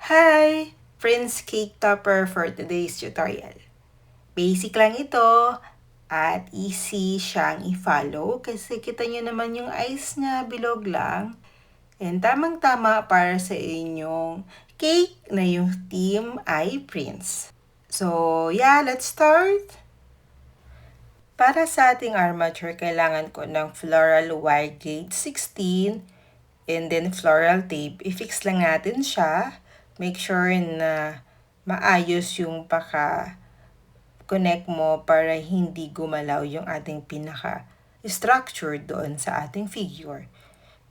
Hi! Prince Cake Topper for today's tutorial. Basic lang ito at easy siyang i-follow kasi kita nyo naman yung eyes niya, bilog lang. And tamang-tama para sa inyong cake na yung theme ay Prince. So, yeah, let's start! Para sa ating armature, kailangan ko ng floral wire gauge 16 and then floral tape. I-fix lang natin siya. Make sure na maayos yung paka-connect mo para hindi gumalaw yung ating pinaka-structure doon sa ating figure.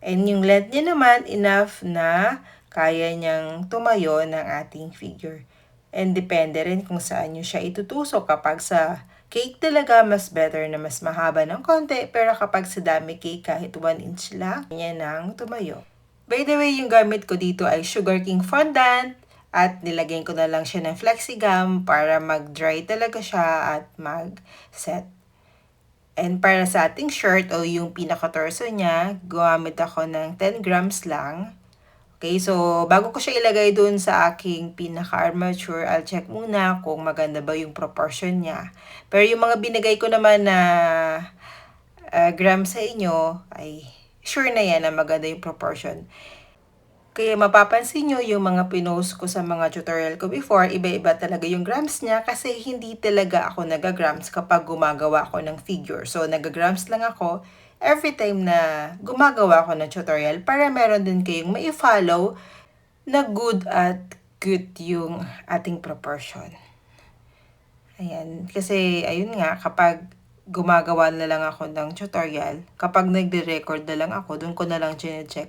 And yung length niya naman, enough na kaya niyang tumayo ng ating figure. And depende rin kung saan nyo siya itutusok. Kapag sa cake talaga, mas better na mas mahaba ng konti. Pero kapag sa dami cake, kahit 1 inch lang, niya nang tumayo. By the way, yung gamit ko dito ay Sugar King fondant. At nilagyan ko na lang siya ng flexigum para mag-dry talaga siya at mag-set. And para sa ating shirt o yung pinaka-torso niya, gumamit ako ng 10 grams lang. Okay, so bago ko siya ilagay dun sa aking pinaka-armature, I'll check muna kung maganda ba yung proportion niya. Pero yung mga binigay ko naman na grams sa inyo, ay sure na yan na maganda yung proportion. Kaya mapapansin nyo yung mga pinost ko sa mga tutorial ko before, iba-iba talaga yung grams niya kasi hindi talaga ako nagagrams kapag gumagawa ako ng figure. So, nagagrams lang ako every time na gumagawa ako ng tutorial para meron din kayong mai-follow na good at good yung ating proportion. Ayan, kasi ayun nga, kapag gumagawa na lang ako ng tutorial, kapag nagre-record na lang ako, dun ko na lang check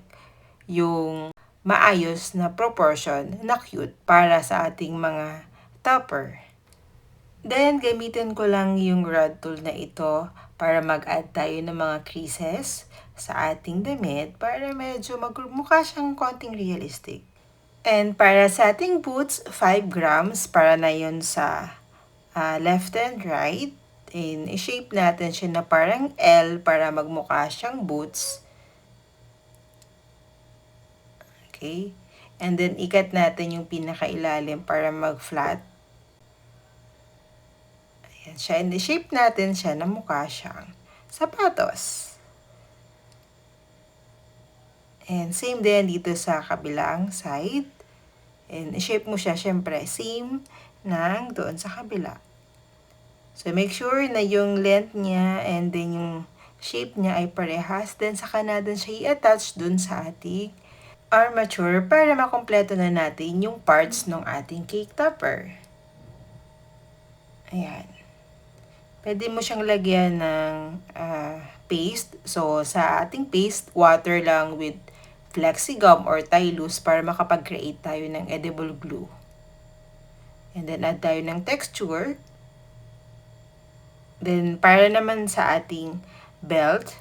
yung maayos na proportion na cute para sa ating mga topper. Then, gamitin ko lang yung rod tool na ito para mag-add tayo ng mga creases sa ating damit para medyo magmukha siyang konting realistic. And para sa ating boots, 5 grams para na yun sa left and right. And i-shape natin siya na parang L para magmukha siyang boots. Okay? And then, ikat natin yung pinakailalim para mag-flat. Ayan siya. And i-shape natin siya na mukha siyang sapatos. And same din dito sa kabilang side. And i-shape mo siya, syempre, same ng doon sa kabila. So, make sure na yung length niya and then yung shape niya ay parehas. Then, saka natin siya i-attach dun sa ating armature para makompleto na natin yung parts ng ating cake topper. Ayan. Pwede mo siyang lagyan ng paste. So, sa ating paste, water lang with flexigum or Tylose para makapag-create tayo ng edible glue. And then, add tayo ng texture. Then, para naman sa ating belt,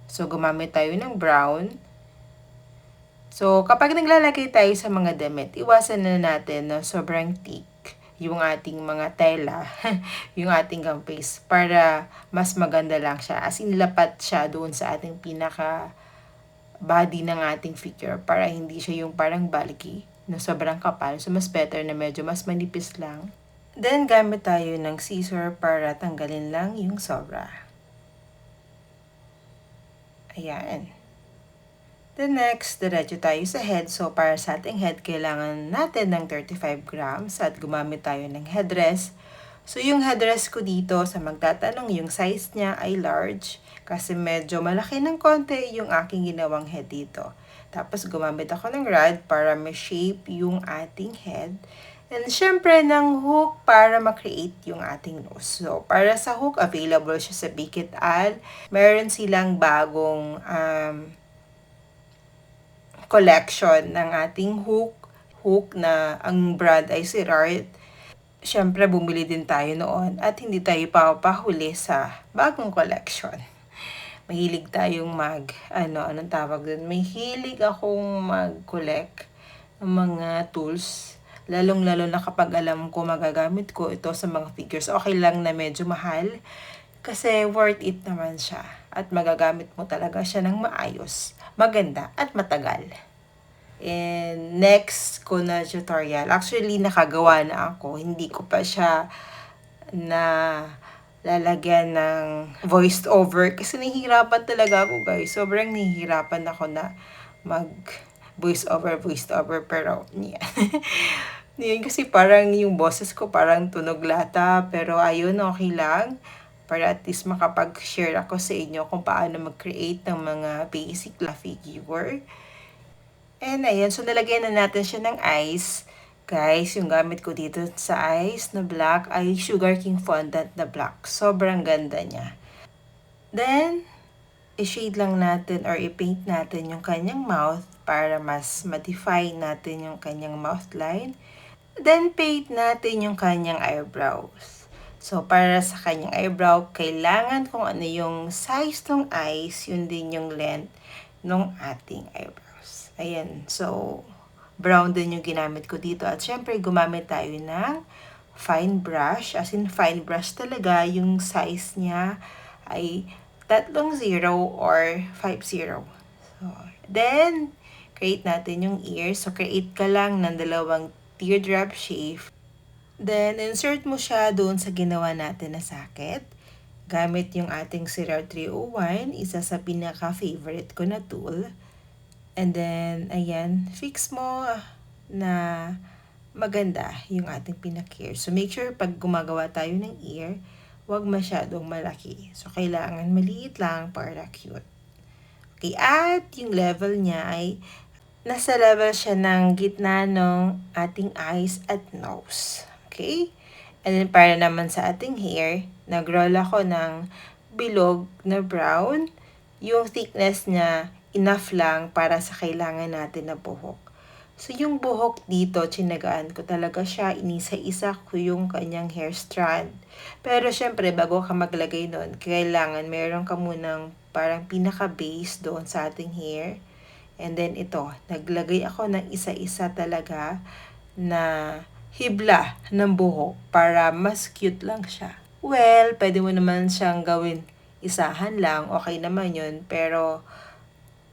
so gumamit tayo ng brown. So, kapag naglalagay tayo sa mga damit, iwasan na natin na sobrang thick yung ating mga tela, yung ating gum paste, para mas maganda lang siya. As in, lapat siya doon sa ating pinaka body ng ating figure para hindi siya yung parang bulky na sobrang kapal. So, mas better na medyo mas manipis lang. Then, gamit tayo ng scissor para tanggalin lang yung sobra. Ayan. Then next, diretso tayo sa head. So, para sa ating head, kailangan natin ng 35 grams at gumamit tayo ng headdress. So, yung headdress ko dito, sa magtatanong, yung size niya ay large kasi medyo malaki ng konti yung aking ginawang head dito. Tapos, gumamit ako ng rod para ma-shape yung ating head. And syempre, ng hook para ma-create yung ating nose. So, para sa hook, available siya sa Bic et Al. Meron silang bagong collection ng ating hook na ang brand ay si Rart. Syempre, bumili din tayo noon at hindi tayo papahuli sa bagong collection. Mahilig tayong anong tawag dun? Mahilig akong mag-collect ng mga tools. Lalong-lalo na kapag alam ko magagamit ko ito sa mga figures. Okay lang na medyo mahal kasi worth it naman siya. At magagamit mo talaga siya ng maayos, maganda at matagal. And next ko na tutorial, actually nakagawa na ako, hindi ko pa siya na lalagyan ng voiced over kasi nahihirapan talaga ako guys. Sobrang nahihirapan ako na mag voice over pero yan. Yun kasi parang yung boses ko parang tunog lata pero ayun okay lang para at least makapag-share ako sa inyo kung paano mag-create ng mga basic na figure. And ayan, so nalagyan na natin siya ng ice. Guys, yung gamit ko dito sa ice na black ay Sugar King fondant na black. Sobrang ganda niya. Then, i-shade lang natin or i-paint natin yung kanyang mouth para mas ma-define natin yung kanyang mouth line. Then, paint natin yung kanyang eyebrows. So, para sa kanyang eyebrow, kailangan kung ano yung size ng eyes, yun din yung length ng ating eyebrows. Ayan, so, brown din yung ginamit ko dito. At syempre, gumamit tayo ng fine brush. As in, fine brush talaga. Yung size niya ay 30 or 50. So, then, create natin yung ears. So, create ka lang ng dalawang teardrop shape. Then, insert mo siya doon sa ginawa natin na socket. Gamit yung ating Cerar 301, isa sa pinaka-favorite ko na tool. And then, ayan, fix mo na maganda yung ating pinak-ear. So, make sure pag gumagawa tayo ng ear, huwag masyadong malaki. So, kailangan maliit lang para cute. Okay, at yung level niya ay nasa level siya ng gitna ng ating eyes at nose. Okay? And then, para naman sa ating hair, nag-roll ako ng bilog na brown. Yung thickness niya, enough lang para sa kailangan natin na buhok. So, yung buhok dito, tsinagaan ko talaga siya. Inisa-isa ko yung kanyang hair strand. Pero, syempre, bago ka maglagay nun, kailangan meron ka munang parang pinaka-base doon sa ating hair. And then, ito, naglagay ako ng isa-isa talaga na hibla ng buhok para mas cute lang siya. Well, pwede mo naman siyang gawin isahan lang, okay naman yun. Pero,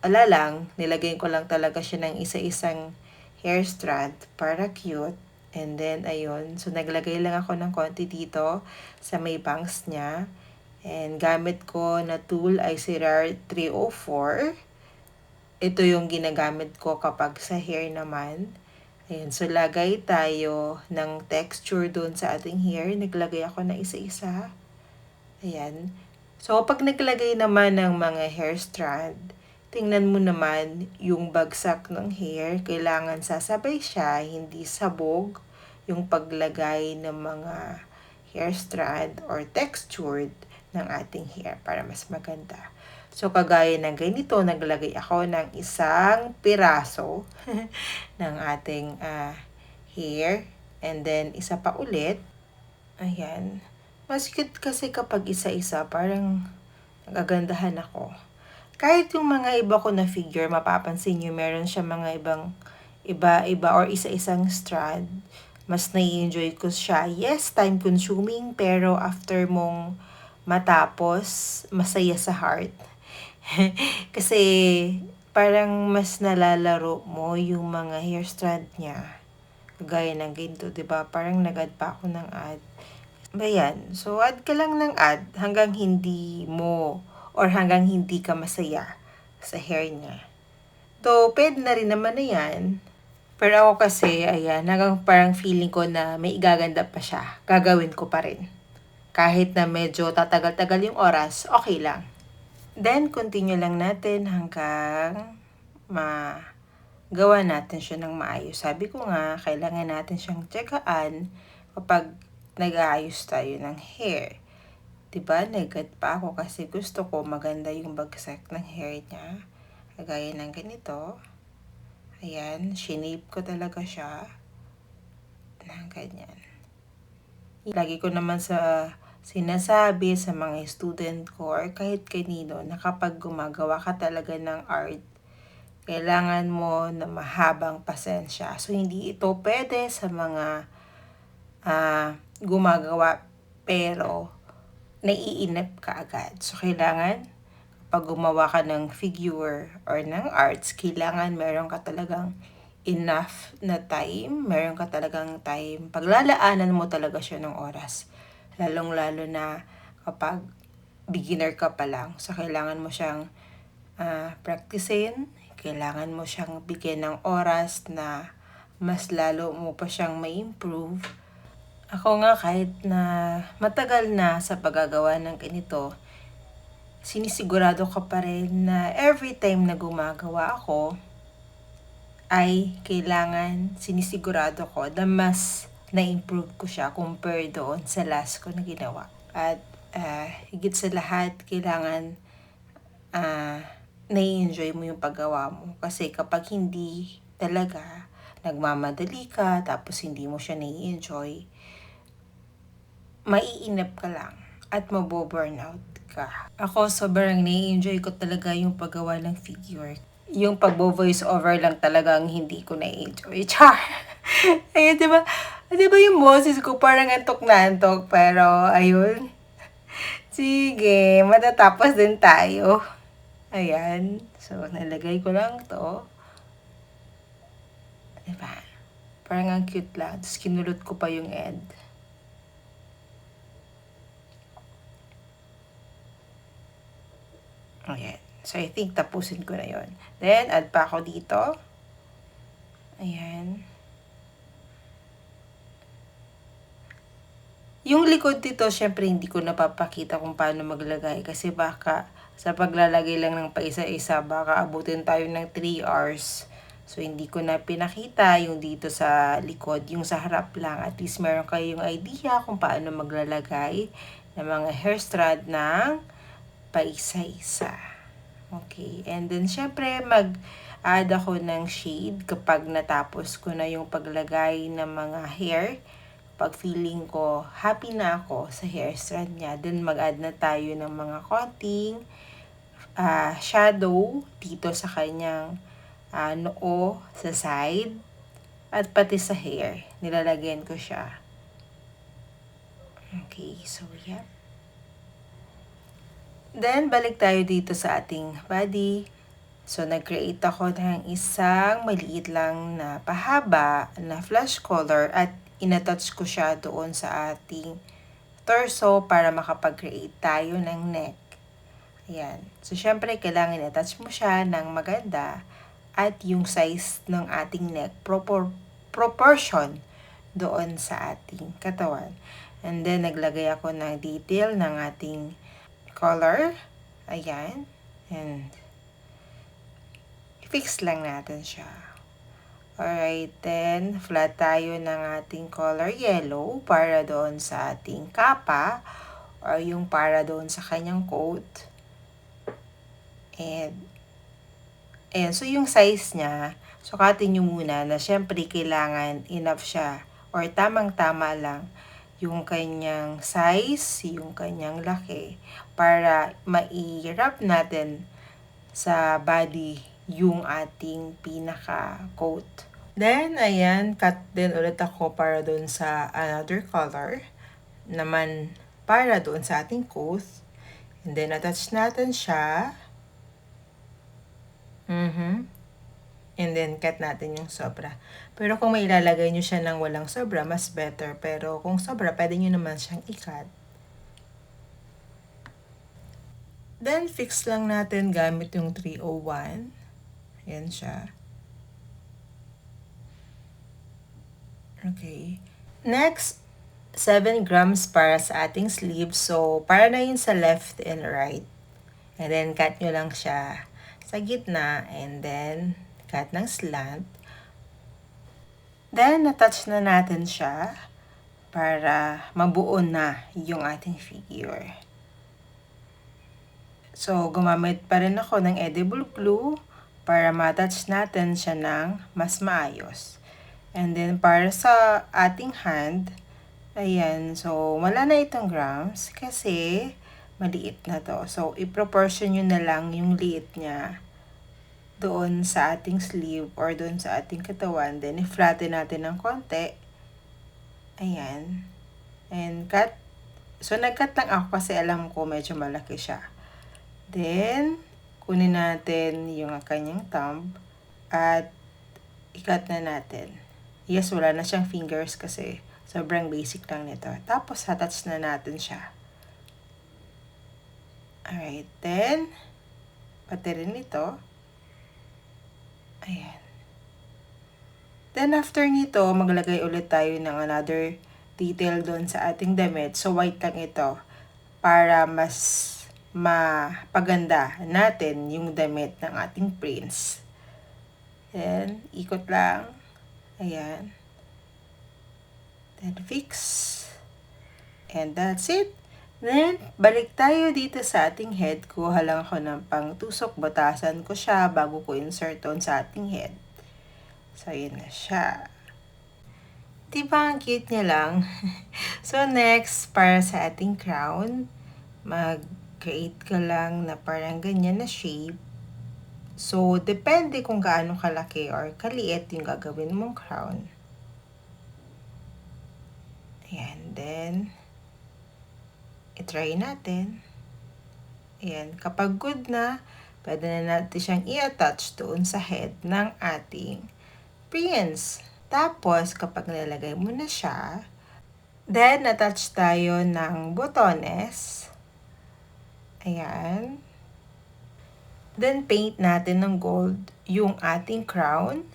ala lang, nilagay ko lang talaga siya ng isa-isang hair strand para cute. And then, ayun. So, naglagay lang ako ng konti dito sa may bangs niya. And gamit ko na tool ay Cerar 304. Ito yung ginagamit ko kapag sa hair naman. Ayan, so lagay tayo ng texture doon sa ating hair. Naglagay ako na isa-isa. Ayan. So, pag naglagay naman ng mga hair strand, tingnan mo naman yung bagsak ng hair. Kailangan sasabay siya, hindi sabog yung paglagay ng mga hair strand or textured ng ating hair para mas maganda. So, kagaya ng ganito, naglagay ako ng isang piraso ng ating hair. And then, isa pa ulit. Ayan. Mas cute kasi kapag isa-isa, parang nagagandahan ako. Kahit yung mga iba ko na figure, mapapansin nyo, meron siya mga iba-iba or isa-isang strand. Mas nai-enjoy ko siya. Yes, time consuming, pero after mong matapos, masaya sa heart. Kasi parang mas nalalaro mo yung mga hair strand niya. Gaya ng ganito, 'di ba? Parang nag-add pa ako ng ad. Bayan. So, add ka lang ng ad hanggang hindi mo or hanggang hindi ka masaya sa hair niya. So, pwede na rin naman na yan. Pero ako kasi, ayan, hanggang parang feeling ko na may igaganda pa siya. Gagawin ko pa rin. Kahit na medyo tatagal-tagal yung oras, okay lang. Then, continue lang natin hanggang magawa natin siya ng maayos. Sabi ko nga, kailangan natin siyang tsagaan kapag nag-aayos tayo ng hair. Diba, nag-cut pa ako kasi gusto ko maganda yung bagsak ng hair niya. Kagaya ng ganito. Ayan, shinape ko talaga siya. Na ganyan. Lagi ko naman sinasabi sa mga student ko or kahit kanino na kapag gumagawa ka talaga ng art, kailangan mo na mahabang pasensya. So, hindi ito pwede sa mga gumagawa pero naiinip ka agad. So, kailangan pag gumawa ka ng figure or ng arts, kailangan meron ka talagang enough na time, meron ka talagang time, paglalaanan mo talaga siya ng oras. Lalong-lalo na kapag beginner ka pa lang. So, kailangan mo siyang practicein, kailangan mo siyang bigyan ng oras na mas lalo mo pa siyang may improve. Ako nga kahit na matagal na sa paggagawa ng ganito, sinisigurado ko pa rin na every time na gumagawa ako, ay kailangan sinisigurado ko na mas na-improve ko siya compare doon sa last ko na ginawa. At higit sa lahat, kailangan nai-enjoy mo yung paggawa mo. Kasi kapag hindi talaga, nagmamadali ka, tapos hindi mo siya nai-enjoy, maiinip ka lang at maboburnout ka. Ako, sobrang nai-enjoy ko talaga yung paggawa ng figure. Yung pagbo-voice over lang talagang hindi ko na-enjoy. Char! Ayun, diba? Diba yung boses ko parang antok na antok, pero ayun. Sige, matatapos din tayo. Ayan. So, nalagay ko lang to. Diba? Parang ang cute lang. Tapos kinulot ko pa yung end. Ayan. So, I think tapusin ko na yon. Then, add pa ako dito. Ayan. Yung likod dito, syempre hindi ko napapakita kung paano maglagay. Kasi baka sa paglalagay lang ng paisa-isa, baka abutin tayo ng 3 hours. So, hindi ko na pinakita yung dito sa likod, yung sa harap lang. At least meron kayong idea kung paano maglalagay ng mga hair strand ng paisa-isa. Okay, and then syempre mag-add ako ng shade kapag natapos ko na yung paglagay ng mga hair. Pag feeling ko happy na ako sa hair strand niya, then mag-add na tayo ng mga konting shadow dito sa kanyang noo, sa side, at pati sa hair. Nilalagyan ko siya. Okay, so yeah. Then, balik tayo dito sa ating body. So, nag-create ako ng isang maliit lang na pahaba na flash color at inattach ko siya doon sa ating torso para makapag-create tayo ng neck. Ayan. So, syempre, kailangan i-attach mo siya ng maganda at yung size ng ating neck proportion doon sa ating katawan. And then, naglagay ako ng detail ng ating color. Ayan. And fix lang natin siya. Alright, then flat tayo ng ating color yellow para doon sa ating kapa or yung para doon sa kanyang coat. And so yung size niya, sukatin nyo muna na syempre kailangan enough siya or tamang-tama lang yung kanyang size, yung kanyang laki, para mai-wrap natin sa body yung ating pinaka-coat. Then, ayan, cut din ulit ako para doon sa another color, naman para doon sa ating coat. And then, attach natin siya. And then, cut natin yung sobra. Pero kung may ilalagay nyo siya ng walang sobra, mas better. Pero kung sobra, pwede nyo naman siyang i-cut. Then, fix lang natin gamit yung 301. Ayan siya. Okay. Next, 7 grams para sa ating sleeve. So, para na yun sa left and right. And then, cut nyo lang siya sa gitna. And then, cut ng slant. Then, attach na natin siya para mabuo na yung ating figure. So, gumamit pa rin ako ng edible glue para ma-attach natin siya ng mas maayos. And then, para sa ating hand, ayan, so, wala na itong grams kasi maliit na to. So, i-proportion nyo na lang yung liit niya doon sa ating sleeve or doon sa ating katawan. Then, i-flatten natin ng konti. Ayan. And cut. So, nag-cut lang ako kasi alam ko medyo malaki siya. Then, kunin natin yung kanyang thumb at ikat na natin. Yes, wala na siyang fingers kasi sobrang basic lang nito. Tapos, attach na natin siya. Alright, then, pati rin ito. Ayan. Then, after nito, maglagay ulit tayo ng another detail doon sa ating damit. So, white lang ito para mas mapaganda natin yung damit ng ating prince. Then, ikot lang. Ayan. Then, fix. And that's it. Then, balik tayo dito sa ating head. Kuha lang ako ng pangtusok. Batasan ko siya bago ko insert on sa ating head. So, yun na siya. Diba ang cute niya lang? So, next, para sa ating crown, mag-create ka lang na parang ganyan na shape. So, depende kung gaano kalaki or kaliit yung gagawin mong crown. Ayan, then, itry natin. Ayan, kapag good na, pwede na natin siyang i-attach doon sa head ng ating prince. Tapos, kapag nilagay mo na siya, then, attach tayo ng botones. Ayan. Then, paint natin ng gold yung ating crown.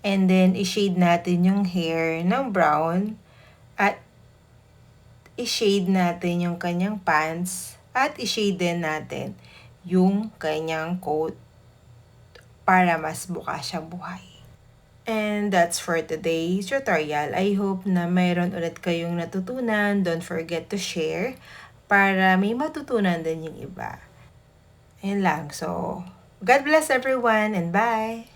And then, i-shade natin yung hair ng brown. At, i-shade natin yung kanyang pants. At, i-shade din natin yung kanyang coat para mas buka siyang buhay. And that's for today's tutorial. I hope na mayroon ulit kayong natutunan. Don't forget to share para may matutunan din yung iba. Ayun lang. So, God bless everyone and bye!